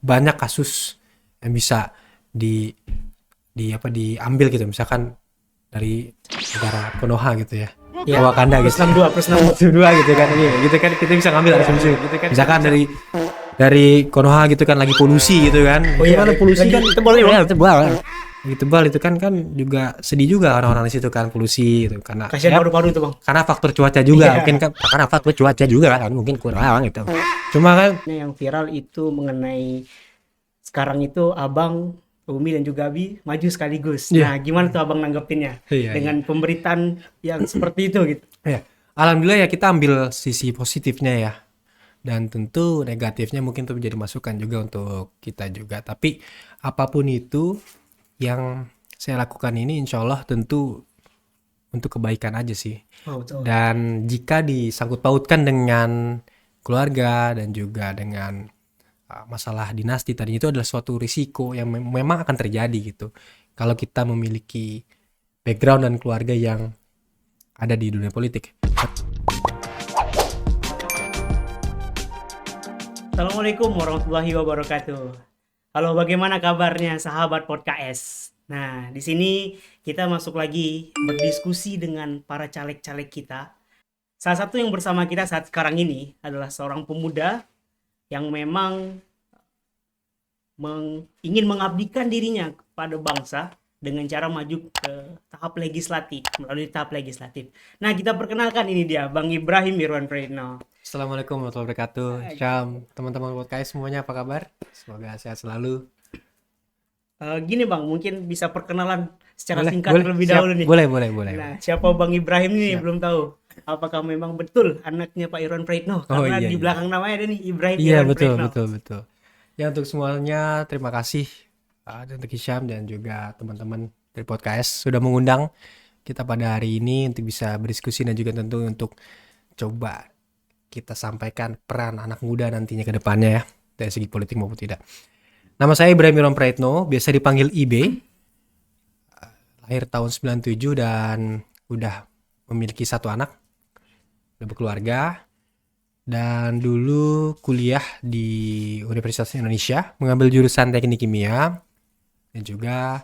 banyak kasus yang bisa diambil gitu, misalkan dari negara Konoha gitu ya, Ya, Wakanda plus gitu. 62, plus 62. Plus 2 gitu kan, iya, gitu kan kita bisa ngambil asumsi. Misalkan dari Konoha gitu kan lagi polusi gitu kan. Oh Itu iya, kan polusi lagi kan tebal ya, Bang? tebal. Lagi tebal itu kan juga sedih juga orang-orang di situ kan, polusi gitu karena Kasihan paru-paru itu, Bang. karena faktor cuaca juga Iya. mungkin kan, karena faktor cuaca juga kan mungkin kurang gitu. Cuma kan Yang viral itu mengenai sekarang itu Abang, Umi dan juga Abi maju sekaligus. iya, Nah, gimana tuh Abang nanggepinnya iya. dengan pemberitaan yang seperti itu gitu? Ya, alhamdulillah ya kita ambil sisi positifnya ya. Dan tentu negatifnya mungkin itu menjadi masukan juga untuk kita juga. Tapi apapun itu yang saya lakukan ini insya Allah tentu untuk kebaikan aja sih. Oh, betul. Dan jika disangkut pautkan dengan keluarga dan juga dengan masalah dinasti tadi, itu adalah suatu risiko yang memang akan terjadi gitu. Kalau kita memiliki background dan keluarga yang ada di dunia politik. Assalamualaikum warahmatullahi wabarakatuh. Halo, bagaimana kabarnya sahabat podcast? Nah, di sini kita masuk lagi berdiskusi dengan para caleg-caleg kita. Salah satu yang bersama kita saat sekarang ini adalah seorang pemuda yang memang ingin mengabdikan dirinya kepada bangsa dengan cara maju ke tahap legislatif, melalui tahap legislatif. Nah, kita perkenalkan ini dia, Bang Ibrahim Irwan Prayitno. Assalamualaikum warahmatullahi wabarakatuh. Syam, teman-teman podcast semuanya apa kabar? Semoga sehat selalu. Gini Bang, mungkin bisa perkenalan secara Boleh, singkat boleh, terlebih siap. dahulu nih. Boleh. Nah, siapa Bang Ibrahim ini Siap. belum tahu. Apakah memang betul anaknya Pak Irwan Prayitno? Oh, Karena iya, di iya. belakang namanya ada nih Ibrahim Iya, Irwan Prayitno. betul. Ya, untuk semuanya terima kasih untuk Syam dan juga teman-teman dari podcast sudah mengundang kita pada hari ini untuk bisa berdiskusi dan juga tentu untuk coba kita sampaikan peran anak muda nantinya ke depannya ya, dari segi politik maupun tidak. Nama saya Ibrahim Irwan Prayitno, biasa dipanggil IB. Lahir tahun 97 dan udah memiliki satu anak, udah berkeluarga. Dan dulu kuliah di Universitas Indonesia, mengambil jurusan teknik kimia. Dan juga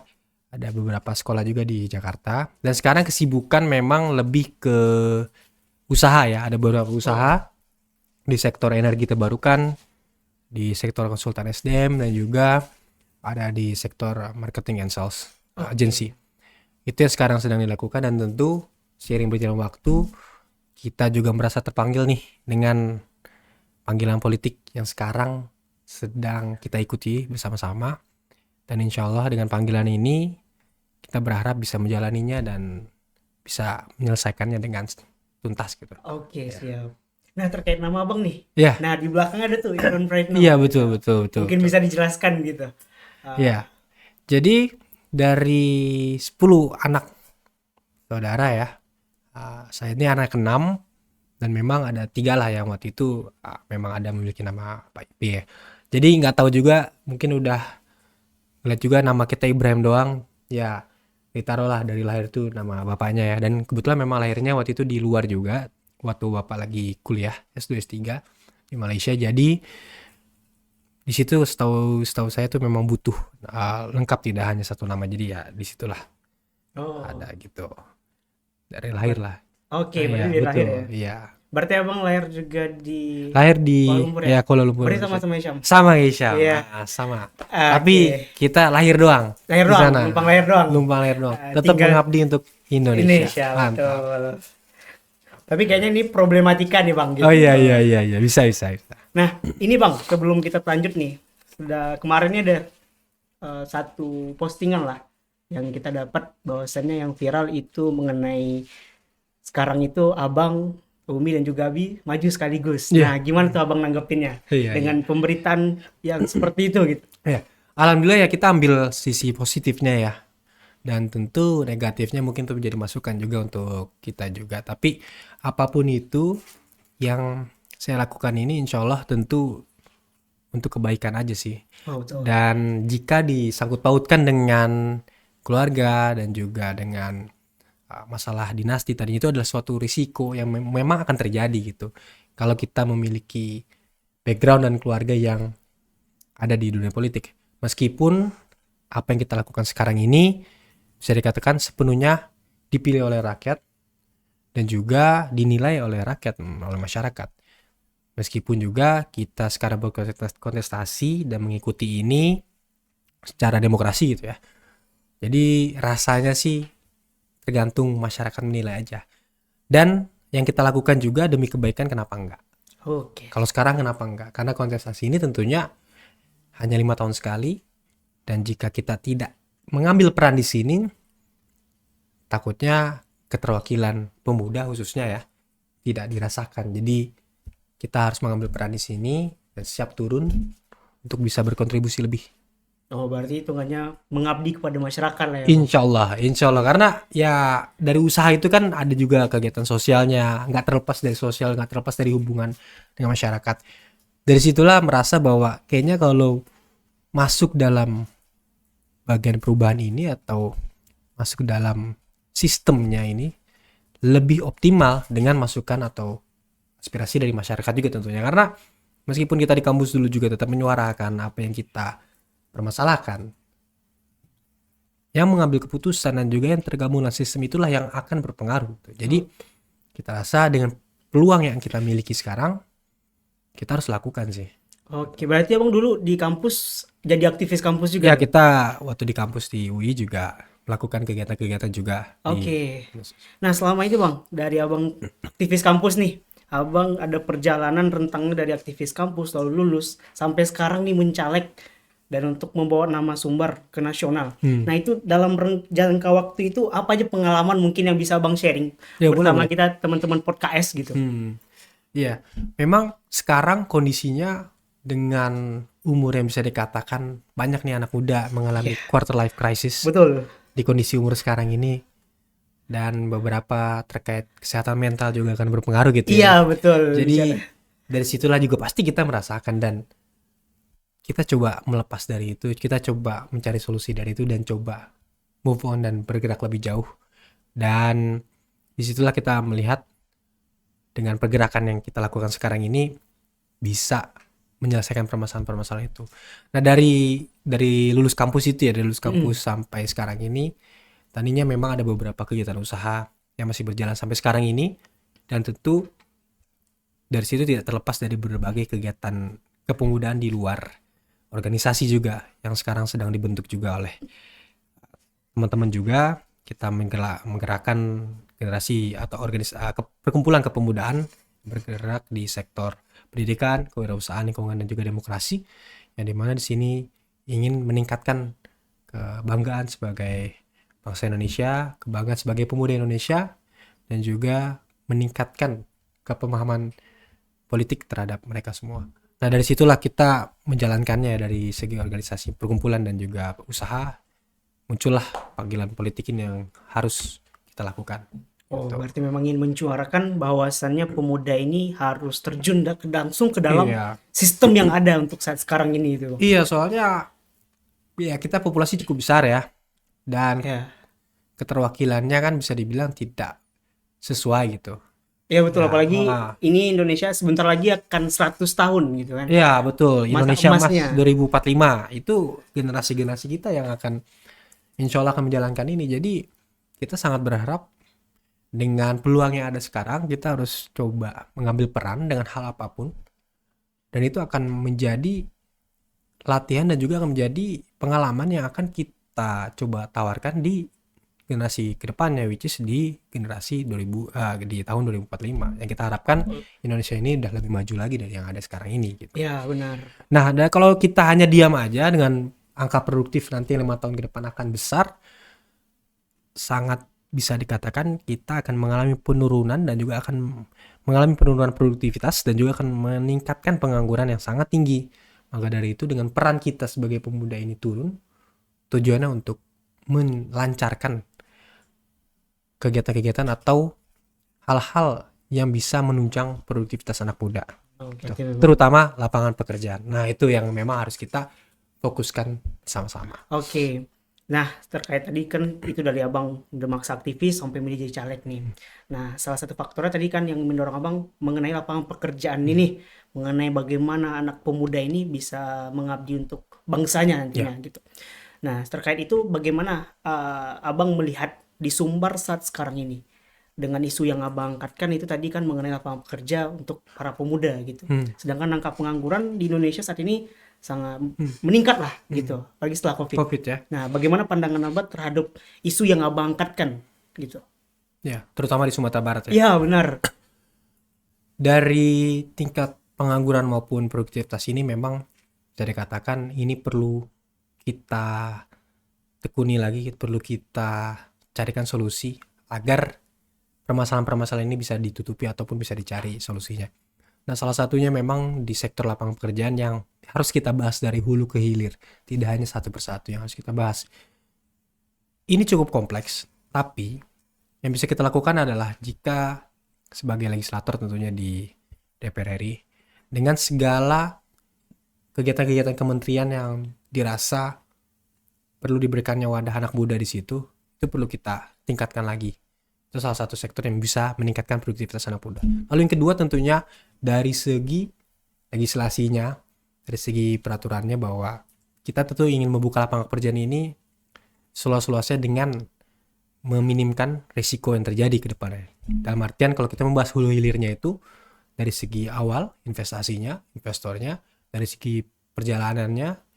ada beberapa sekolah juga di Jakarta. Dan sekarang kesibukan memang lebih ke usaha ya, ada beberapa usaha di sektor energi terbarukan, di sektor konsultan SDM, dan juga ada di sektor marketing and sales agency. Itu yang sekarang sedang dilakukan, dan tentu seiring berjalan waktu kita juga merasa terpanggil nih dengan panggilan politik yang sekarang sedang kita ikuti bersama-sama. Dan insya Allah dengan panggilan ini kita berharap bisa menjalaninya dan bisa menyelesaikannya dengan tuntas gitu. Oke, siap. Nah, terkait nama Abang nih. Ya. Nah, di belakang ada tuh Irwan Prayitno. Iya, betul. Mungkin bisa dijelaskan gitu. Ya. Jadi dari 10 anak saudara ya, saya ini anak ke-6, dan memang ada 3 lah yang waktu itu memang ada memiliki nama Pak Ipi ya. Jadi nggak tahu juga, mungkin udah ngeliat juga nama kita Ibrahim doang ya, ditaruh lah dari lahir itu nama bapaknya ya. Dan kebetulan memang lahirnya waktu itu di luar juga, waktu bapak lagi kuliah S2 S3 di Malaysia. Jadi di situ setahu saya tuh memang butuh lengkap, tidak hanya satu nama. Jadi ya disitulah ada gitu dari lahir lah. Oke, berarti Iya, dari lahir betul. ya. Iya. Berarti Abang lahir juga di Lahir di Kuala Lumpur ya? ya Kuala Lumpur. Berarti sama-sama Syam. Sama Isyam. Iya. Sama. Oke. Tapi kita lahir doang. Lahir di doang, sana. numpang lahir doang. Numpang lahir doang. Tetap Tinggal mengabdi untuk Indonesia. Indonesia, Mantap. betul. Tapi kayaknya ini problematika nih Bang gitu. Oh iya. Bisa. Nah, ini Bang, sebelum kita lanjut nih, sudah kemarin ini ada satu postingan lah yang kita dapat bahwasannya yang viral itu mengenai sekarang itu Abang, Umi dan juga Abi maju sekaligus. Iya. Nah, gimana tuh Abang nanggepinnya dengan pemberitaan yang seperti itu gitu? Ya. Alhamdulillah ya kita ambil sisi positifnya ya. Dan tentu negatifnya mungkin itu menjadi masukan juga untuk kita juga. Tapi apapun itu yang saya lakukan ini insya Allah tentu untuk kebaikan aja sih. Oh, betul. Dan jika disangkut pautkan dengan keluarga dan juga dengan masalah dinasti tadi, itu adalah suatu risiko yang memang akan terjadi gitu. Kalau kita memiliki background dan keluarga yang ada di dunia politik. Meskipun apa yang kita lakukan sekarang ini bisa dikatakan sepenuhnya dipilih oleh rakyat dan juga dinilai oleh rakyat, oleh masyarakat. Meskipun juga kita sekarang berkontestasi dan mengikuti ini secara demokrasi gitu ya. Jadi rasanya sih tergantung masyarakat menilai aja. Dan yang kita lakukan juga demi kebaikan, kenapa enggak? Oke. Kalau sekarang kenapa enggak? Karena kontestasi ini tentunya hanya 5 tahun sekali, dan jika kita tidak mengambil peran di sini, takutnya keterwakilan pemuda khususnya ya tidak dirasakan. Jadi kita harus mengambil peran di sini dan siap turun untuk bisa berkontribusi lebih. Oh, berarti hitungannya mengabdi kepada masyarakat lah ya. Insya Allah karena ya dari usaha itu kan ada juga kegiatan sosialnya, nggak terlepas dari sosial, nggak terlepas dari hubungan dengan masyarakat. Dari situlah merasa bahwa kayaknya kalau masuk dalam bagian perubahan ini atau masuk ke dalam sistemnya ini lebih optimal dengan masukan atau aspirasi dari masyarakat juga tentunya. Karena meskipun kita di kampus dulu juga tetap menyuarakan apa yang kita permasalahkan, yang mengambil keputusan dan juga yang tergabung dalam sistem itulah yang akan berpengaruh. Jadi kita rasa dengan peluang yang kita miliki sekarang, kita harus lakukan sih. Oke, berarti abang dulu di kampus jadi aktivis kampus juga? Ya kita waktu di kampus di UI juga melakukan kegiatan-kegiatan juga. Oke. Nah, selama itu bang, dari abang aktivis kampus nih, abang ada perjalanan rentangnya dari aktivis kampus lalu lulus sampai sekarang nih mencaleg dan untuk membawa nama Sumbar ke nasional. Nah, itu dalam jangka waktu itu apa aja pengalaman mungkin yang bisa abang sharing Ya, bersama boleh. kita teman-teman podcast gitu? Iya, memang sekarang kondisinya dengan umur yang bisa dikatakan banyak nih anak muda mengalami quarter life crisis Betul. di kondisi umur sekarang ini, dan beberapa terkait kesehatan mental juga akan berpengaruh gitu Iya, ya. betul. Jadi dari situlah juga pasti kita merasakan, dan kita coba melepas dari itu, kita coba mencari solusi dari itu dan coba move on dan bergerak lebih jauh. Dan disitulah kita melihat dengan pergerakan yang kita lakukan sekarang ini bisa menyelesaikan permasalahan-permasalahan itu. Nah, dari lulus kampus itu ya, dari lulus kampus sampai sekarang ini, tadinya memang ada beberapa kegiatan usaha yang masih berjalan sampai sekarang ini, dan tentu dari situ tidak terlepas dari berbagai kegiatan kepemudaan di luar organisasi juga yang sekarang sedang dibentuk juga oleh teman-teman juga. Kita menggerakkan generasi atau perkumpulan kepemudaan bergerak di sektor pendidikan, kewirausahaan, lingkungan, dan juga demokrasi, yang dimana di sini ingin meningkatkan kebanggaan sebagai bangsa Indonesia, kebanggaan sebagai pemuda Indonesia, dan juga meningkatkan kepemahaman politik terhadap mereka semua. Nah, dari situlah kita menjalankannya dari segi organisasi, perkumpulan, dan juga usaha. Muncullah panggilan politik ini yang harus kita lakukan. Oh, berarti memang ingin menyuarakan bahwasannya pemuda ini harus terjun langsung ke dalam sistem yang ada untuk saat sekarang ini itu. Iya, soalnya ya kita populasi cukup besar ya, dan keterwakilannya kan bisa dibilang tidak sesuai gitu. Iya betul, apalagi ini Indonesia sebentar lagi akan 100 tahun gitu kan. Iya betul, Indonesia Emas emasnya. 2045 itu generasi-generasi kita yang akan insya Allah akan menjalankan ini. Jadi kita sangat berharap dengan peluang yang ada sekarang, kita harus coba mengambil peran dengan hal apapun, dan itu akan menjadi latihan dan juga akan menjadi pengalaman yang akan kita coba tawarkan di generasi kedepannya, which is di generasi di tahun 2045 yang kita harapkan Indonesia ini udah lebih maju lagi dari yang ada sekarang ini gitu. Ya benar. Nah, kalau kita hanya diam aja dengan angka produktif nanti 5 tahun ke depan akan besar, sangat bisa dikatakan kita akan mengalami penurunan dan juga akan mengalami penurunan produktivitas dan juga akan meningkatkan pengangguran yang sangat tinggi. Maka dari itu dengan peran kita sebagai pemuda ini turun, tujuannya untuk melancarkan kegiatan-kegiatan atau hal-hal yang bisa menunjang produktivitas anak muda, terutama lapangan pekerjaan. Nah, itu yang memang harus kita fokuskan sama-sama. Oke. Nah, terkait tadi kan itu dari Abang udah maksa aktivis sampai milih jadi caleg nih. Nah, salah satu faktornya tadi kan yang mendorong Abang mengenai lapangan pekerjaan ini, mengenai bagaimana anak pemuda ini bisa mengabdi untuk bangsanya Ya, nantinya gitu. Nah, terkait itu bagaimana Abang melihat di Sumbar saat sekarang ini? Dengan isu yang Abang angkatkan itu tadi kan mengenai lapangan pekerja untuk para pemuda gitu. hmm, Sedangkan angka pengangguran di Indonesia saat ini sangat meningkat lah gitu, apalagi setelah COVID. COVID ya. Nah, bagaimana pandangan Abang terhadap isu yang Abang angkatkan gitu? Ya, terutama di Sumatera Barat ya. Ya, benar. Dari tingkat pengangguran maupun produktivitas ini memang bisa dikatakan ini perlu kita tekuni lagi, perlu kita carikan solusi agar permasalahan-permasalahan ini bisa ditutupi ataupun bisa dicari solusinya. Nah, salah satunya memang di sektor lapangan pekerjaan yang harus kita bahas dari hulu ke hilir, tidak hanya satu persatu yang harus kita bahas. Ini cukup kompleks, tapi yang bisa kita lakukan adalah jika sebagai legislator tentunya di DPR RI, dengan segala kegiatan-kegiatan kementerian yang dirasa perlu diberikannya wadah anak muda di situ, itu perlu kita tingkatkan lagi. Itu salah satu sektor yang bisa meningkatkan produktivitas anak muda. Lalu yang kedua tentunya dari segi legislasinya, dari segi peraturannya bahwa kita tentu ingin membuka lapangan pekerjaan ini seluas-luasnya dengan meminimkan risiko yang terjadi ke depannya. Dalam artian kalau kita membahas hulu hilirnya itu dari segi awal investasinya, investornya, dari segi perjalanannya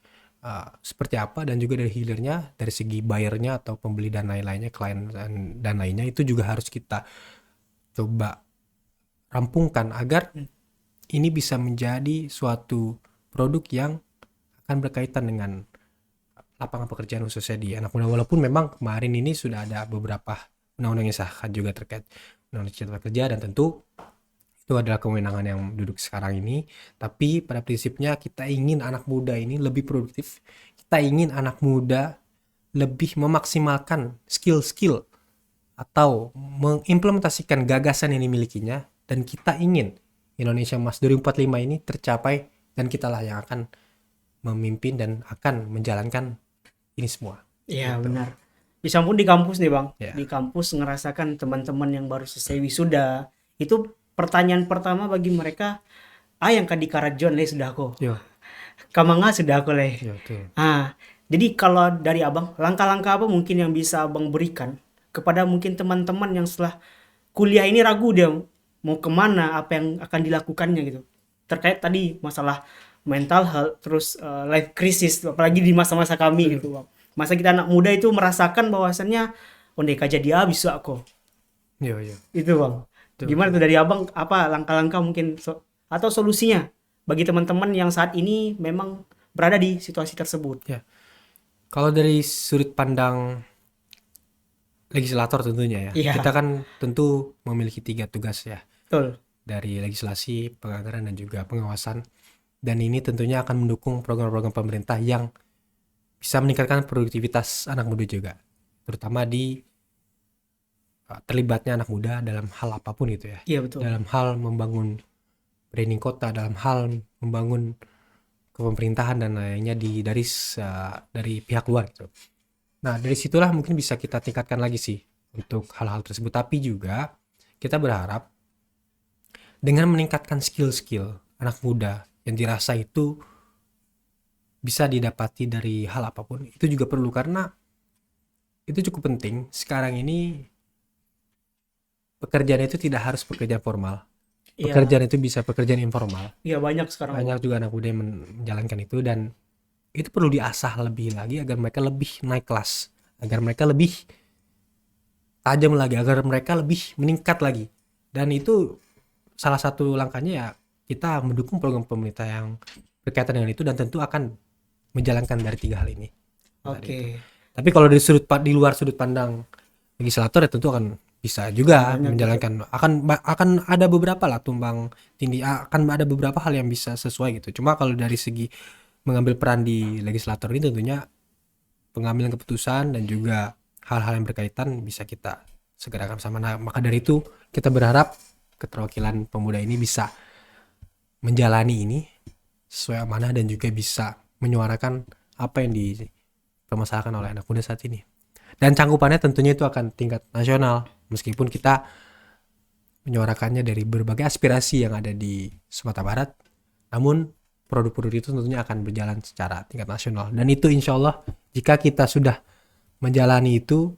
seperti apa, dan juga dari hilirnya dari segi buyernya atau pembeli dan lain-lainnya, klien dan lainnya, itu juga harus kita coba rampungkan agar ini bisa menjadi suatu produk yang akan berkaitan dengan lapangan pekerjaan khususnya di anak muda. Walaupun memang kemarin ini sudah ada beberapa undang-undang yang disahkan juga terkait undang-undang cipta kerja, dan tentu itu adalah kewenangan yang duduk sekarang ini. Tapi pada prinsipnya kita ingin anak muda ini lebih produktif, kita ingin anak muda lebih memaksimalkan skill-skill atau mengimplementasikan gagasan yang dimilikinya, dan kita ingin Indonesia Emas 2045 ini tercapai, dan kitalah yang akan memimpin dan akan menjalankan ini semua. Iya, benar. Bisa pun di kampus nih, Bang. Ya. Di kampus ngerasakan teman-teman yang baru selesai wisuda, itu pertanyaan pertama bagi mereka, yang kadi karajon leh sudah aku. Yo, Kamanga sudah aku leh. yo tuh. Jadi kalau dari Abang, langkah-langkah apa mungkin yang bisa Abang berikan kepada mungkin teman-teman yang setelah kuliah ini ragu dia mau kemana, apa yang akan dilakukannya gitu. Terkait tadi masalah mental health, terus life crisis, apalagi di masa-masa kami gitu, Bang. Masa kita anak muda itu merasakan bahwasannya, ondek aja dia bisa kok. Yo. Itu, Bang. Tuh. Gimana tuh dari Abang, apa langkah-langkah mungkin atau solusinya bagi teman-teman yang saat ini memang berada di situasi tersebut? Ya. Kalau dari sudut pandang legislator tentunya ya, Iya. kita kan tentu memiliki 3 tugas ya, Betul. dari legislasi, penganggaran, dan juga pengawasan. Dan ini tentunya akan mendukung program-program pemerintah yang bisa meningkatkan produktivitas anak muda juga, terutama di terlibatnya anak muda dalam hal apapun gitu ya. Iya, betul. Dalam hal membangun branding kota, dalam hal membangun kepemerintahan dan lainnya dari pihak luar gitu. Nah, dari situlah mungkin bisa kita tingkatkan lagi sih untuk hal-hal tersebut. Tapi juga kita berharap dengan meningkatkan skill-skill anak muda yang dirasa itu bisa didapati dari hal apapun, itu juga perlu, karena itu cukup penting. Sekarang ini pekerjaan itu tidak harus pekerjaan formal. Iya. Pekerjaan itu bisa pekerjaan informal. Iya, banyak sekarang. Banyak juga anak muda yang menjalankan itu, dan itu perlu diasah lebih lagi agar mereka lebih naik kelas, agar mereka lebih tajam lagi, agar mereka lebih meningkat lagi. Dan itu salah satu langkahnya ya kita mendukung program pemerintah yang berkaitan dengan itu, dan tentu akan menjalankan dari 3 hal ini. Oke. Tapi kalau di luar sudut pandang legislator ya tentu akan bisa juga menjalankan, akan ada beberapa lah tumbang tindih, akan ada beberapa hal yang bisa sesuai gitu. Cuma kalau dari segi mengambil peran di legislator ini tentunya pengambilan keputusan dan juga hal-hal yang berkaitan bisa kita segerakan sama. Nah, maka dari itu kita berharap keterwakilan pemuda ini bisa menjalani ini sesuai amanah dan juga bisa menyuarakan apa yang dipermasalahkan oleh anak muda saat ini. Dan cangkupannya tentunya itu akan tingkat nasional, meskipun kita menyuarakannya dari berbagai aspirasi yang ada di Sumatera Barat, namun produk-produk itu tentunya akan berjalan secara tingkat nasional. Dan itu insya Allah jika kita sudah menjalani itu,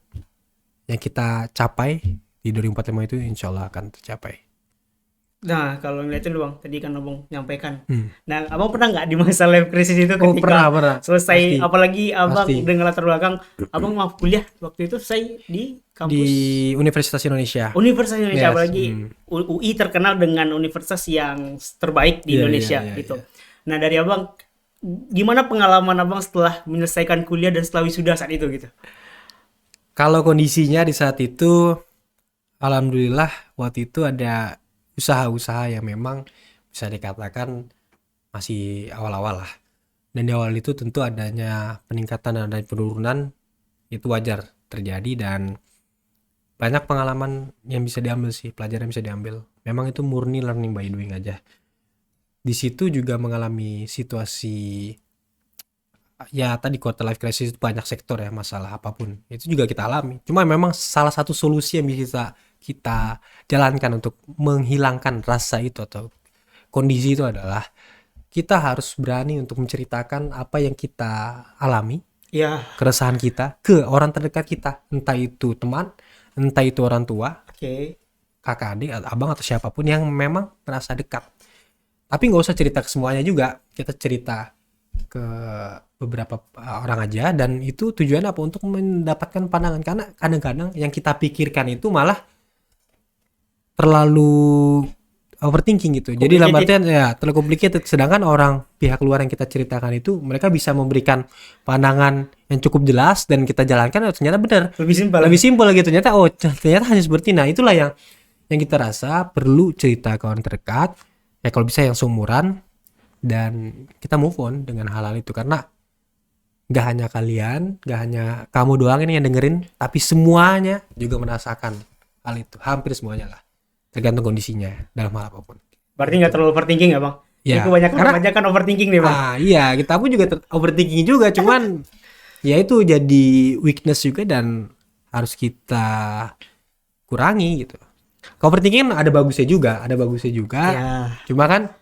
yang kita capai di 2045 itu insya Allah akan tercapai. Nah, kalau ngeliatin lu Bang, tadi kan Abang nyampaikan. Hmm. Nah, Abang pernah nggak di masa life crisis itu Oh ketika pernah. selesai, Pasti. apalagi Abang Pasti. dengan latar belakang, Abang mau kuliah waktu itu selesai di kampus Di Universitas Indonesia. Universitas Indonesia, Yes, apalagi UI terkenal dengan universitas yang terbaik di Iya, Indonesia iya, gitu. Nah, dari Abang, gimana pengalaman Abang setelah menyelesaikan kuliah dan setelah wisuda saat itu gitu? Kalau kondisinya di saat itu, alhamdulillah waktu itu ada usaha-usaha yang memang bisa dikatakan masih awal-awal lah. Dan di awal itu tentu adanya peningkatan dan adanya penurunan itu wajar terjadi, dan banyak pengalaman yang bisa diambil sih, pelajaran yang bisa diambil. Memang itu murni learning by doing aja. Di situ juga mengalami situasi ya tadi quarter life crisis, itu banyak sektor ya, masalah apapun itu juga kita alami. Cuma memang salah satu solusi yang bisa kita jalankan untuk menghilangkan rasa itu atau kondisi itu adalah kita harus berani untuk menceritakan apa yang kita alami, Ya, keresahan kita ke orang terdekat kita, entah itu teman, entah itu orang tua, oke. kakak adik, abang atau siapapun yang memang merasa dekat. Tapi nggak usah cerita ke semuanya juga, kita cerita ke beberapa orang aja, dan itu tujuannya apa? Untuk mendapatkan pandangan, karena kadang-kadang yang kita pikirkan itu malah terlalu overthinking gitu. Jadi dalam Complicated. artian ya terlalu complicated, sedangkan orang pihak luar yang kita ceritakan itu mereka bisa memberikan pandangan yang cukup jelas dan kita jalankan, ternyata benar. Lebih simpel. Lebih simpel gitu, ternyata ternyata hanya seperti, nah itulah yang kita rasa perlu cerita ke orang terdekat, ya kalau bisa yang seumuran, dan kita move on dengan hal-hal itu, karena gak hanya kalian, gak hanya kamu doang ini yang dengerin, tapi semuanya juga merasakan hal itu, hampir semuanya lah, tergantung kondisinya dalam hal apapun. Berarti nggak terlalu overthinking ya Bang? Ya, Ini kebanyakan karena remaja kan overthinking nih Bang. iya, kita pun juga overthinking juga, cuman ya itu jadi weakness juga dan harus kita kurangi gitu. Overthinking ada bagusnya juga, Ya. cuma kan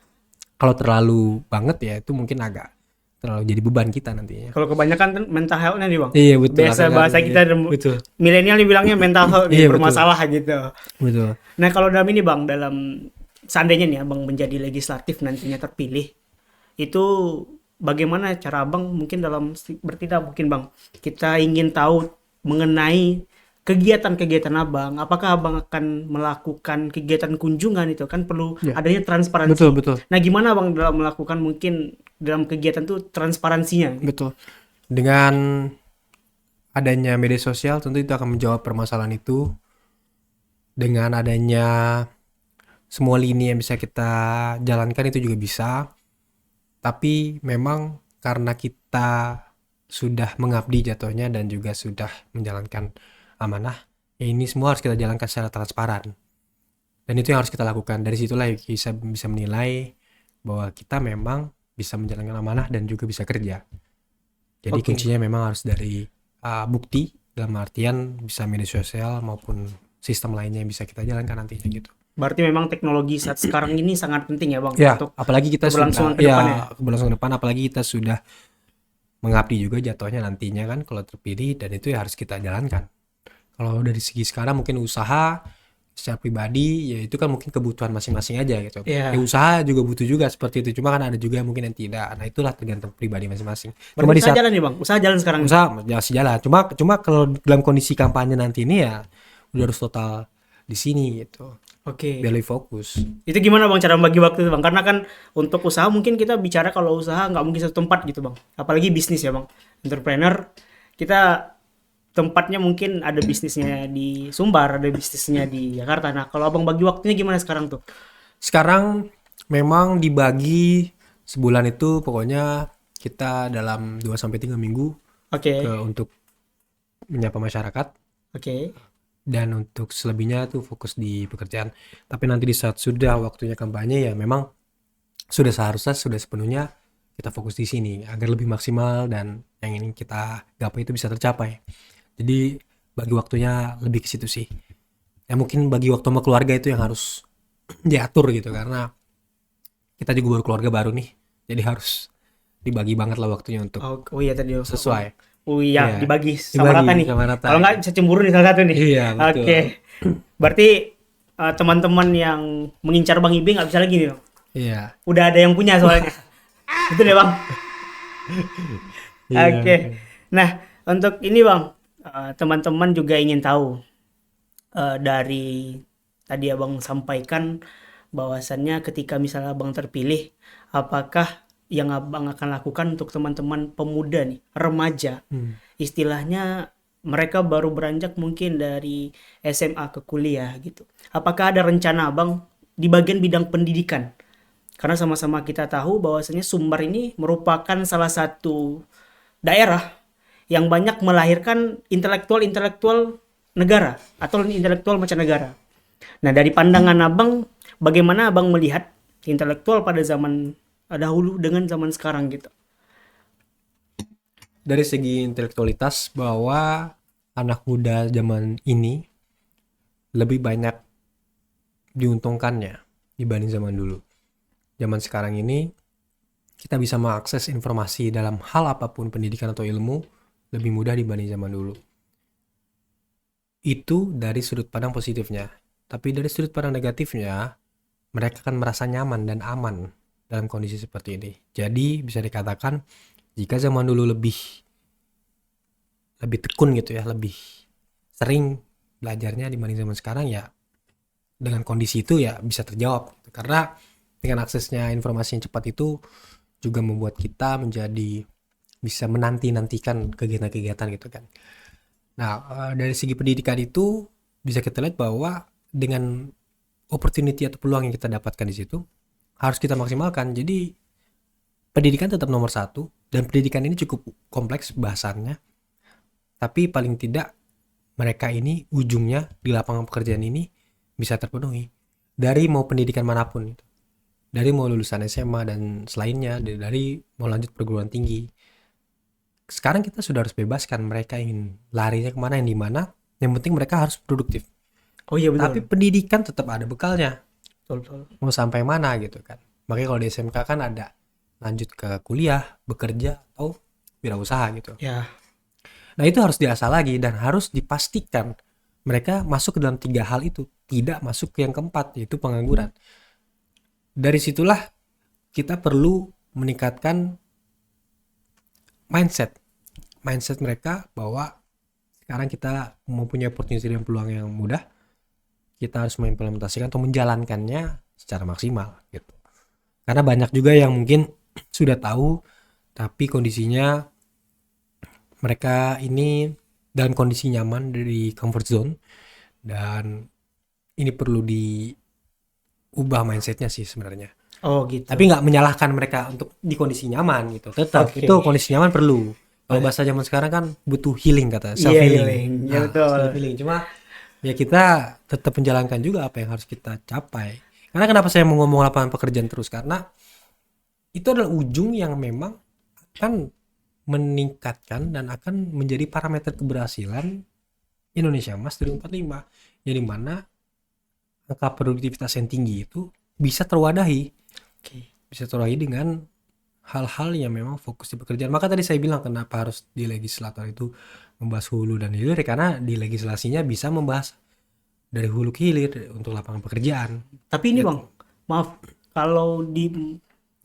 kalau terlalu banget ya itu mungkin agak terlalu jadi beban kita nantinya. Kalau kebanyakan kan mental health-nya nih Bang. Iya betul. Biasa bahasa kita betul. milenial dibilangnya mental health nih, Iya, betul. bermasalah gitu. Betul. Nah, kalau dalam ini Bang, dalam seandainya nih Abang menjadi legislatif nantinya terpilih, itu bagaimana cara Abang mungkin dalam bertindak mungkin Bang? Kita ingin tahu mengenai kegiatan-kegiatan Abang. Apakah Abang akan melakukan kegiatan kunjungan, itu kan perlu Ya. adanya transparansi. Betul. Nah, gimana Bang dalam melakukan mungkin dalam kegiatan tuh transparansinya? Betul. Dengan adanya media sosial tentu itu akan menjawab permasalahan itu. Dengan adanya semua lini yang bisa kita jalankan itu juga bisa. Tapi memang karena kita sudah mengabdi jatuhnya dan juga sudah menjalankan amanah, ya ini semua harus kita jalankan secara transparan. Dan itu yang harus kita lakukan. Dari situlah kita bisa menilai bahwa kita memang bisa menjalankan amanah dan juga bisa kerja. Jadi Oke. kuncinya memang harus dari bukti, dalam artian bisa media sosial maupun sistem lainnya yang bisa kita jalankan nantinya gitu. Berarti memang teknologi saat sekarang ini sangat penting ya Bang Ya, untuk apalagi kita keberlangsungan sudah ke depannya. keberlangsungan ke depan, apalagi kita sudah mengabdi juga jatuhnya nantinya kan kalau terpilih, dan itu ya harus kita jalankan. Kalau dari segi sekarang mungkin usaha secara pribadi ya itu kan mungkin kebutuhan masing-masing aja gitu. Iya. Ya usaha juga butuh juga seperti itu. Cuma kan ada juga mungkin yang tidak. Nah, itulah tergantung pribadi masing-masing. Cuma Berarti di usaha saat jalan nih Bang, usaha jalan sekarang. usaha masih jalan. Cuma kalau dalam kondisi kampanye nanti ini ya udah harus total di sini gitu. Oke. Biar lebih fokus. Itu gimana Bang cara bagi waktu itu Bang? Karena kan untuk usaha mungkin kita bicara kalau usaha nggak mungkin satu tempat gitu Bang. Apalagi bisnis ya Bang. Entrepreneur kita tempatnya mungkin ada bisnisnya di Sumbar, ada bisnisnya di Jakarta. Nah, kalau Abang bagi waktunya gimana sekarang tuh? Sekarang memang dibagi sebulan itu pokoknya kita dalam 2-3 minggu Oke. untuk menyapa masyarakat, Oke. dan untuk selebihnya tuh fokus di pekerjaan. Tapi nanti di saat sudah waktunya kampanye ya memang sudah seharusnya sudah sepenuhnya kita fokus di sini agar lebih maksimal dan yang ingin kita gapai itu bisa tercapai. Jadi bagi waktunya lebih ke situ sih. Ya mungkin bagi waktu sama keluarga itu yang harus diatur gitu, karena kita juga baru keluarga baru nih. Jadi harus dibagi banget lah waktunya untuk Oh iya tadi. sesuai. Oh iya, Iya, dibagi sama dibagi rata nih. sama rata. Kalau nggak bisa cemburu nih salah satu nih. Iya, betul. Oke. Berarti teman-teman yang mengincar Bang Ibe nggak bisa lagi nih, Bang. Iya. Udah ada yang punya soalnya. Betul ya, Bang? Iya. Oke. Nah, untuk ini, Bang, teman-teman juga ingin tahu dari tadi Abang sampaikan bahwasannya ketika misalnya Abang terpilih, apakah yang Abang akan lakukan untuk teman-teman pemuda nih, remaja, istilahnya mereka baru beranjak mungkin dari SMA ke kuliah gitu. Apakah ada rencana Abang di bagian bidang pendidikan? Karena sama-sama kita tahu bahwasanya Sumbar ini merupakan salah satu daerah yang banyak melahirkan intelektual-intelektual negara atau intelektual mancanegara. Nah, dari pandangan Abang, bagaimana Abang melihat intelektual pada zaman dahulu dengan zaman sekarang gitu? Dari segi intelektualitas, bahwa anak muda zaman ini lebih banyak diuntungkannya dibanding zaman dulu. Zaman sekarang ini kita bisa mengakses informasi dalam hal apapun, pendidikan atau ilmu, lebih mudah dibanding zaman dulu. Itu dari sudut pandang positifnya. Tapi dari sudut pandang negatifnya, mereka akan merasa nyaman dan aman dalam kondisi seperti ini. Jadi bisa dikatakan jika zaman dulu lebih tekun gitu ya, lebih sering belajarnya dibanding zaman sekarang, ya dengan kondisi itu ya bisa terjawab gitu. Karena dengan aksesnya informasi yang cepat itu juga membuat kita menjadi bisa menanti-nantikan kegiatan-kegiatan gitu kan. Nah, dari segi pendidikan itu bisa kita lihat bahwa dengan opportunity atau peluang yang kita dapatkan di situ harus kita maksimalkan. Jadi pendidikan tetap nomor satu, dan pendidikan ini cukup kompleks bahasannya. Tapi paling tidak mereka ini ujungnya di lapangan pekerjaan ini bisa terpenuhi dari mau pendidikan manapun itu. Dari mau lulusan SMA dan selainnya, dari mau lanjut perguruan tinggi. Sekarang kita sudah harus bebaskan mereka ingin larinya kemana, yang dimana yang penting mereka harus produktif. Oh iya betul. Tapi pendidikan tetap ada bekalnya, Betul. mau sampai mana gitu kan. Makanya kalau di SMK kan ada lanjut ke kuliah, bekerja, atau wirausaha gitu. Ya. Nah itu harus diasah lagi dan harus dipastikan mereka masuk ke dalam 3 hal itu, tidak masuk ke yang keempat, yaitu pengangguran. Dari situlah kita perlu meningkatkan mindset mereka bahwa sekarang kita mempunyai opportunity dan peluang yang mudah, kita harus mengimplementasikan atau menjalankannya secara maksimal gitu. Karena banyak juga yang mungkin sudah tahu tapi kondisinya mereka ini dalam kondisi nyaman dari comfort zone, dan ini perlu diubah mindsetnya sih sebenarnya. Oh gitu. Tapi nggak menyalahkan mereka untuk di kondisi nyaman gitu. Tetap Oke. itu kondisi nyaman perlu. Kalau bahasa zaman sekarang kan butuh healing, kata self Iya, healing. healing. Ya, betul. Self healing. Cuma ya kita tetap menjalankan juga apa yang harus kita capai. Karena kenapa saya mau ngomong lapangan pekerjaan terus, karena itu adalah ujung yang memang akan meningkatkan dan akan menjadi parameter keberhasilan Indonesia Emas 2045. Jadi mana angka produktivitas yang tinggi itu bisa terwadahi. Oke. Bisa terwadahi dengan hal-hal yang memang fokus di pekerjaan. Maka tadi saya bilang kenapa harus di legislator itu membahas hulu dan hilir, karena di legislasinya bisa membahas dari hulu ke hilir untuk lapangan pekerjaan. Tapi ini Bang, maaf, kalau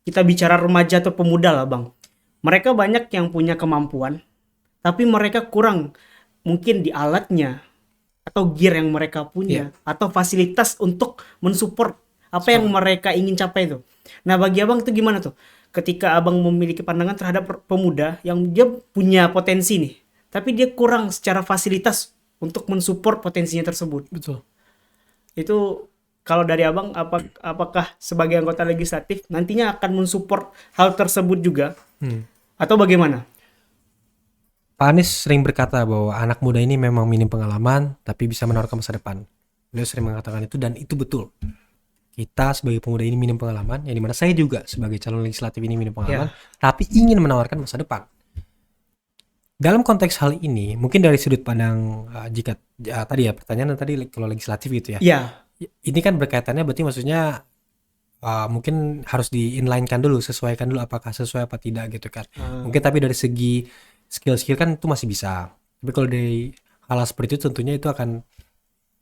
kita bicara remaja atau pemuda lah Bang, mereka banyak yang punya kemampuan, tapi mereka kurang mungkin di alatnya atau gear yang mereka punya atau fasilitas untuk mensupport apa yang mereka ingin capai itu. Nah bagi Abang itu gimana tuh? Ketika Abang memiliki pandangan terhadap pemuda yang dia punya potensi nih, tapi dia kurang secara fasilitas untuk mensupport potensinya tersebut. Betul. Itu kalau dari Abang, apakah sebagai anggota legislatif nantinya akan mensupport hal tersebut juga? Atau bagaimana? Pak Anies sering berkata bahwa anak muda ini memang minim pengalaman tapi bisa menawarkan masa depan. Beliau sering mengatakan itu dan itu betul. kita sebagai pemuda ini minim pengalaman, yang dimana saya juga sebagai calon legislatif ini minim pengalaman, Ya. tapi ingin menawarkan masa depan. Dalam konteks hal ini, mungkin dari sudut pandang jika tadi ya pertanyaan tadi kalau legislatif gitu ya, Ya. ini kan berkaitannya berarti maksudnya mungkin harus di-inline-kan dulu, sesuaikan dulu apakah sesuai apa tidak gitu kan. Mungkin tapi dari segi skill-skill kan itu masih bisa. Tapi kalau dari hal seperti itu tentunya itu akan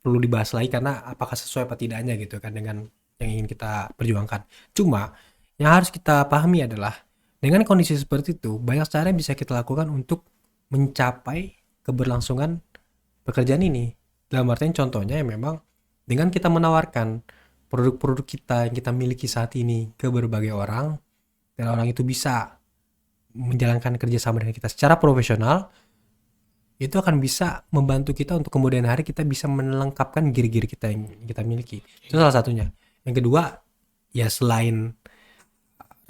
perlu dibahas lagi karena apakah sesuai apa tidaknya gitu kan dengan yang ingin kita perjuangkan. Cuma yang harus kita pahami adalah dengan kondisi seperti itu banyak cara yang bisa kita lakukan untuk mencapai keberlangsungan pekerjaan ini. Dalam artian contohnya ya memang dengan kita menawarkan produk-produk kita yang kita miliki saat ini ke berbagai orang dan orang itu bisa menjalankan kerjasama dengan kita secara profesional, itu akan bisa membantu kita untuk kemudian hari kita bisa melengkapkan gear-gear kita yang kita miliki. Itu salah satunya. Yang kedua, ya selain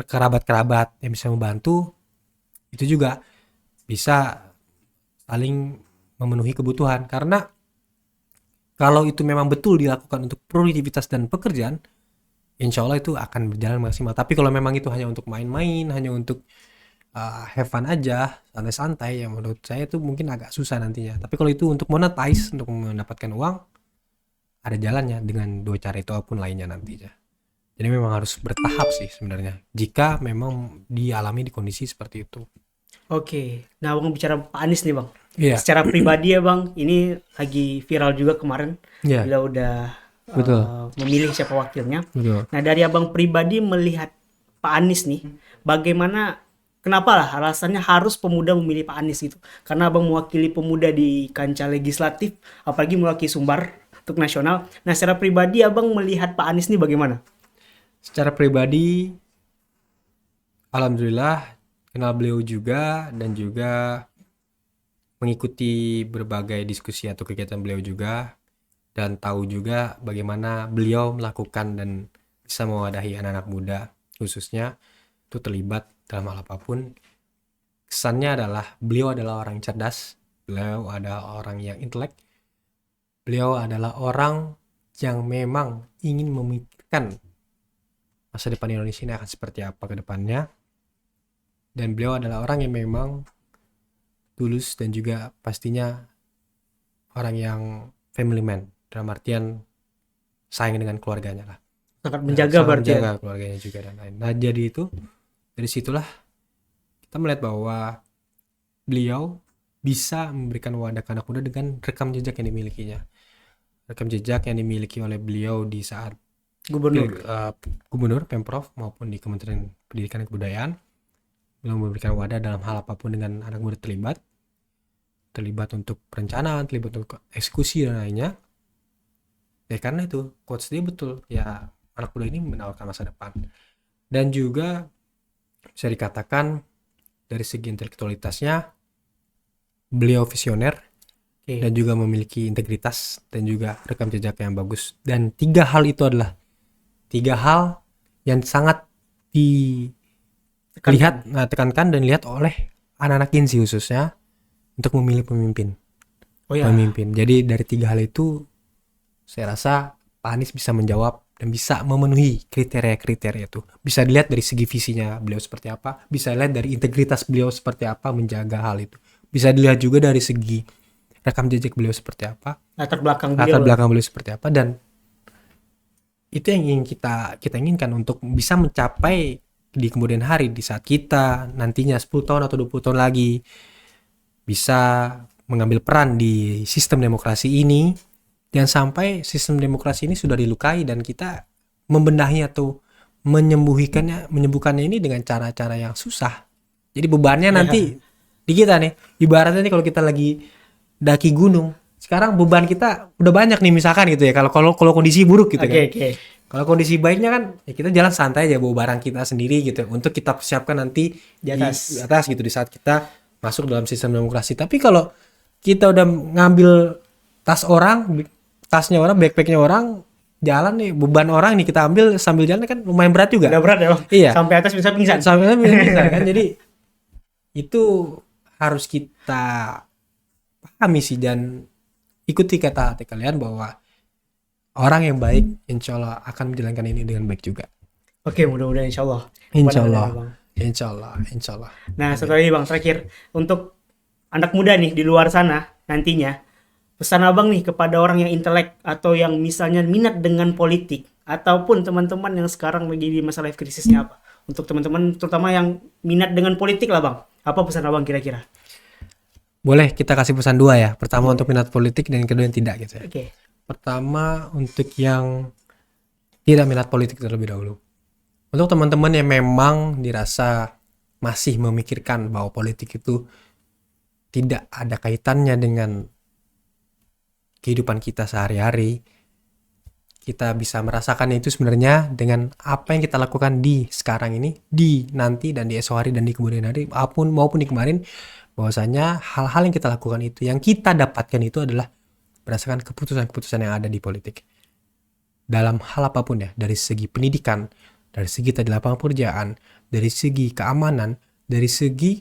kerabat-kerabat yang bisa membantu, itu juga bisa saling memenuhi kebutuhan. Karena kalau itu memang betul dilakukan untuk produktivitas dan pekerjaan, insya Allah itu akan berjalan maksimal. Tapi kalau memang itu hanya untuk main-main, hanya untuk have fun aja, santai-santai, ya menurut saya itu mungkin agak susah nantinya. Tapi kalau itu untuk monetize, untuk mendapatkan uang, ada jalannya dengan dua cara itu apapun lainnya nantinya. Jadi memang harus bertahap sih sebenarnya, jika memang dialami di kondisi seperti itu. Oke. Nah, Bang bicara Pak Anies nih, Bang. Iya, Secara pribadi ya, Bang, ini lagi viral juga kemarin. iya, Beliau udah betul, memilih siapa wakilnya. betul. Nah, dari Abang pribadi melihat Pak Anies nih, bagaimana, kenapa lah alasannya harus pemuda memilih Pak Anies gitu? Karena Abang mewakili pemuda di kancah legislatif, apalagi mewakili Sumbar untuk nasional. Nah, secara pribadi Abang melihat Pak Anies nih bagaimana? Secara pribadi, alhamdulillah kenal beliau juga dan juga mengikuti berbagai diskusi atau kegiatan beliau juga dan tahu juga bagaimana beliau melakukan dan bisa mewadahi anak-anak muda khususnya itu terlibat dalam hal apapun. Kesannya adalah beliau adalah orang yang cerdas, beliau adalah orang yang intelek, beliau adalah orang yang memang ingin memikirkan masa depan Indonesia ini akan seperti apa ke depannya. Dan beliau adalah orang yang memang tulus dan juga pastinya orang yang family man, dalam artian sayang dengan keluarganya lah. Sangat Nah, menjaga sangat berarti ya. menjaga keluarganya juga dan lain. Nah, jadi itu dari situlah kita melihat bahwa beliau bisa memberikan wadah ke anak muda dengan rekam jejak yang dimilikinya. Rekam jejak yang dimiliki oleh beliau di saat Gubernur. gubernur, Pemprov maupun di Kementerian Pendidikan dan Kebudayaan. Beliau memberikan wadah dalam hal apapun dengan anak muda terlibat untuk perencanaan, terlibat untuk eksekusi dan lainnya. Ya karena itu quotes dia betul, ya anak muda ini menawarkan masa depan. Dan juga bisa dikatakan dari segi intelektualitasnya beliau visioner Oke. dan juga memiliki integritas dan juga rekam jejak yang bagus. Dan tiga hal itu adalah tiga hal yang sangat tekankan dan lihat oleh anak-anak Gen Z khususnya untuk memilih pemimpin. Oh ya. Pemimpin. Jadi dari tiga hal itu saya rasa Pak Anies bisa menjawab dan bisa memenuhi kriteria-kriteria itu. Bisa dilihat dari segi visinya beliau seperti apa, bisa dilihat dari integritas beliau seperti apa menjaga hal itu. Bisa dilihat juga dari segi rekam jejak beliau seperti apa, Latar belakang latar beliau. belakang beliau seperti apa, dan itu yang ingin kita inginkan untuk bisa mencapai di kemudian hari di saat kita nantinya 10 tahun atau 20 tahun lagi bisa mengambil peran di sistem demokrasi ini. Jangan sampai sistem demokrasi ini sudah dilukai dan kita membenahi atau menyembuhkannya ini dengan cara-cara yang susah. Jadi bebannya nanti di kita nih. Ibaratnya nih kalau kita lagi daki gunung, sekarang beban kita udah banyak nih misalkan gitu ya. Kalau kondisi buruk gitu kan. Oke. Kalau kondisi baiknya kan ya kita jalan santai aja bawa barang kita sendiri gitu untuk kita persiapkan nanti Di atas. di atas gitu di saat kita masuk dalam sistem demokrasi. Tapi kalau kita udah ngambil tasnya orang, backpacknya orang, jalan nih beban orang nih kita ambil sambil jalan kan lumayan berat juga. Udah berat ya, Bang? Iya. Sampai atas bisa pingsan. Sampai bisa kan. Jadi itu harus kita pahami sih dan ikuti kata hati kalian bahwa orang yang baik insya Allah akan menjalankan ini dengan baik juga. Oke, mudah-mudahan insya Allah. Insya Pada Allah, Bang. insya Allah, insya Allah. Nah, satu lagi Bang, terakhir. Untuk anak muda nih di luar sana nantinya, pesan Abang nih kepada orang yang intelek atau yang misalnya minat dengan politik, ataupun teman-teman yang sekarang lagi di masa life krisisnya apa? Untuk teman-teman terutama yang minat dengan politik lah Bang. Apa pesan Abang kira-kira? Boleh kita kasih pesan dua ya. Pertama untuk minat politik dan yang kedua yang tidak gitu ya. Oke. Pertama untuk yang tidak minat politik terlebih dahulu. Untuk teman-teman yang memang dirasa masih memikirkan bahwa politik itu tidak ada kaitannya dengan kehidupan kita sehari-hari, kita bisa merasakan itu sebenarnya dengan apa yang kita lakukan di sekarang ini, di nanti dan di esok hari dan di kemudian hari, maupun di kemarin, bahwasanya hal-hal yang kita lakukan itu, yang kita dapatkan itu adalah berdasarkan keputusan-keputusan yang ada di politik. Dalam hal apapun ya, dari segi pendidikan, dari segi tadi lapangan pekerjaan, dari segi keamanan, dari segi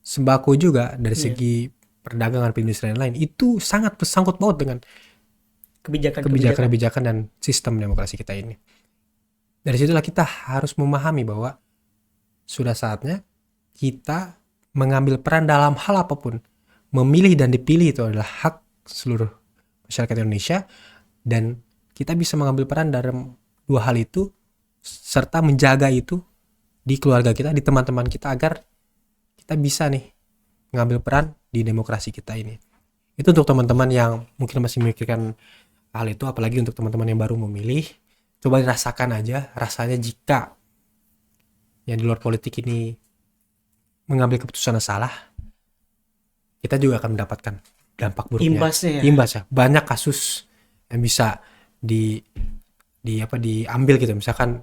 sembako juga, dari Iya. segi perdagangan, perindustrian lain, itu sangat bersangkut paut dengan kebijakan-kebijakan dan sistem demokrasi kita ini. Dari situlah kita harus memahami bahwa sudah saatnya kita mengambil peran dalam hal apapun. Memilih dan dipilih itu adalah hak seluruh masyarakat Indonesia, dan kita bisa mengambil peran dalam dua hal itu serta menjaga itu di keluarga kita, di teman-teman kita, agar kita bisa nih mengambil peran di demokrasi kita ini. Itu untuk teman-teman yang mungkin masih memikirkan hal itu, apalagi untuk teman-teman yang baru memilih, coba dirasakan aja rasanya jika yang di luar politik ini mengambil keputusan yang salah, kita juga akan mendapatkan dampak buruknya. Imbasnya ya. Imbas ya. Banyak kasus yang bisa diambil gitu, misalkan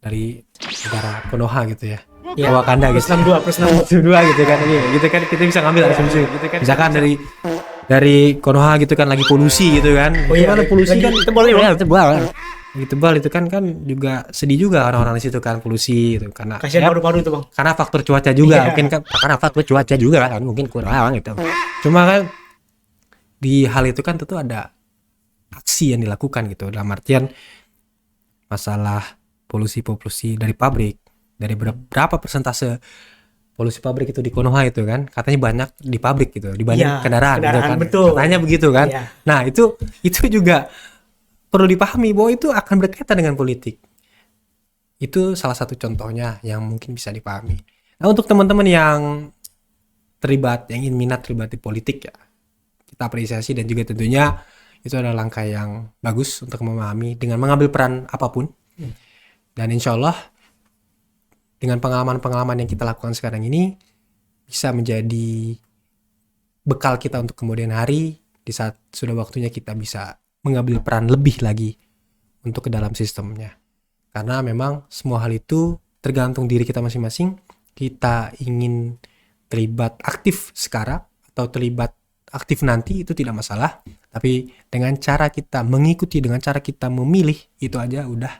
dari negara Konoha gitu ya. Ya. Wakanda Plus gitu. 62, plus 62. Dua gitu kan, gitu kan kita bisa ngambil asumsi gitu kan. Misalkan dari Konoha gitu kan lagi polusi gitu kan. Oh iya, Gimana polusi lagi kan tebal ya, Bang? ya, tebal. Lagi tebal itu kan juga sedih juga orang-orang di situ kan, polusi gitu karena Kasihan paru-paru itu Bang. karena faktor cuaca juga, Iya. mungkin kan karena faktor cuaca juga kan mungkin kurang gitu. Cuma kan di hal itu kan tentu ada aksi yang dilakukan gitu, dalam artian masalah polusi dari pabrik, dari berapa persentase polusi pabrik itu di Konoha itu kan katanya banyak di pabrik gitu dibanding Iya, kendaraan gitu kan, betul. katanya begitu kan. Iya. Nah itu juga perlu dipahami bahwa itu akan berkaitan dengan politik. Itu salah satu contohnya yang mungkin bisa dipahami. Nah untuk teman-teman yang terlibat, yang ingin minat terlibat di politik ya, kita apresiasi, dan juga tentunya itu adalah langkah yang bagus untuk memahami dengan mengambil peran apapun. Dan insya Allah dengan pengalaman-pengalaman yang kita lakukan sekarang ini bisa menjadi bekal kita untuk kemudian hari, di saat sudah waktunya kita bisa mengambil peran lebih lagi untuk ke dalam sistemnya. Karena memang semua hal itu tergantung diri kita masing-masing. Kita ingin terlibat aktif sekarang atau terlibat aktif nanti itu tidak masalah. Tapi dengan cara kita mengikuti, dengan cara kita memilih, itu aja udah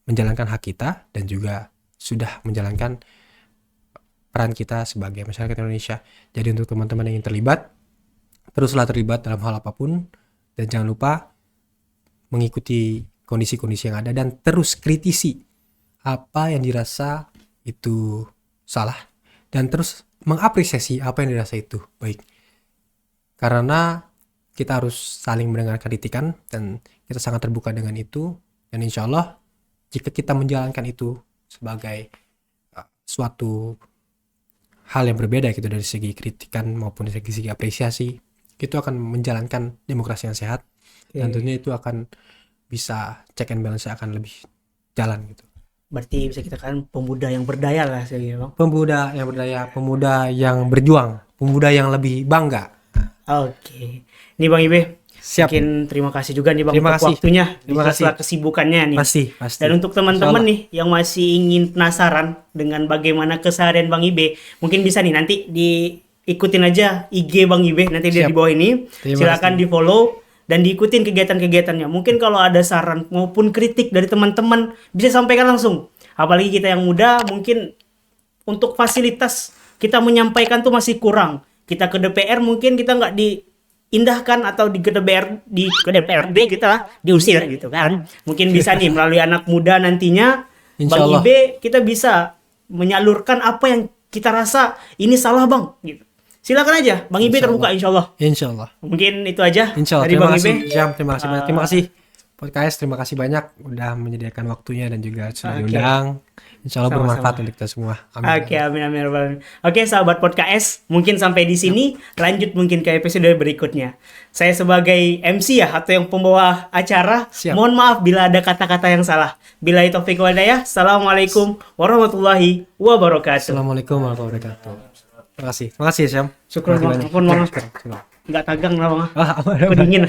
menjalankan hak kita dan juga sudah menjalankan peran kita sebagai masyarakat Indonesia. Jadi untuk teman-teman yang ingin terlibat, teruslah terlibat dalam hal apapun, dan jangan lupa mengikuti kondisi-kondisi yang ada dan terus kritisi apa yang dirasa itu salah dan terus mengapresiasi apa yang dirasa itu baik. Karena kita harus saling mendengar kritikan dan kita sangat terbuka dengan itu, dan insya Allah jika kita menjalankan itu sebagai suatu hal yang berbeda gitu dari segi kritikan maupun dari segi apresiasi, itu akan menjalankan demokrasi yang sehat. Dan tentunya itu akan bisa check and balance akan lebih jalan gitu. Berarti bisa kita kan pemuda yang berdaya lah sih Bang. Pemuda yang berdaya, pemuda yang berjuang, pemuda yang lebih bangga. Oke. Ini Bang Ibe, Siap. mungkin terima kasih juga nih Bang Terima untuk kasih. waktunya. Terima Di kasih. sela kesibukannya nih. Pasti. Dan untuk teman-teman nih yang masih ingin penasaran dengan bagaimana keseharian Bang Ibe, mungkin bisa nih nanti diikutin aja IG Bang Ibe, nanti dia Siap. di bawah ini. Terima Silakan kasih. di-follow dan diikutin kegiatan-kegiatannya. Mungkin kalau ada saran maupun kritik dari teman-teman bisa sampaikan langsung. Apalagi kita yang muda, mungkin untuk fasilitas kita menyampaikan tuh masih kurang. Kita ke DPR mungkin kita nggak indahkan atau di DPRD gitu lah, diusir gitu kan. Mungkin bisa nih melalui anak muda nantinya Insya Bang Allah. Ibe kita bisa menyalurkan apa yang kita rasa ini salah Bang gitu. Silakan aja Bang Ibe terbuka insya Allah. Insya Allah. Mungkin itu aja Insya Allah. dari Terima Bang kasih Ibe. Syam, terima kasih banyak. Terima kasih podcast, terima kasih banyak udah menyediakan waktunya dan juga sudah diundang. Insya Allah bermanfaat untuk kita semua. Amin. Oke, amin amin ya Rabbal alamin. Oke, sahabat podcast, mungkin sampai di sini. Lanjut mungkin ke episode berikutnya. Saya sebagai MC ya atau yang pembawa acara, Siap. mohon maaf bila ada kata-kata yang salah. Billahi taufiq wal hidayah. Assalamualaikum warahmatullahi wabarakatuh. Assalamualaikum warahmatullahi wabarakatuh. Terima kasih. Terima kasih Syam. Syukur Terima kasih Bang. banyak. Ampun Bang. Syukur. Nggak tagang lah Bang. Wah, aman, Aku aman. dingin.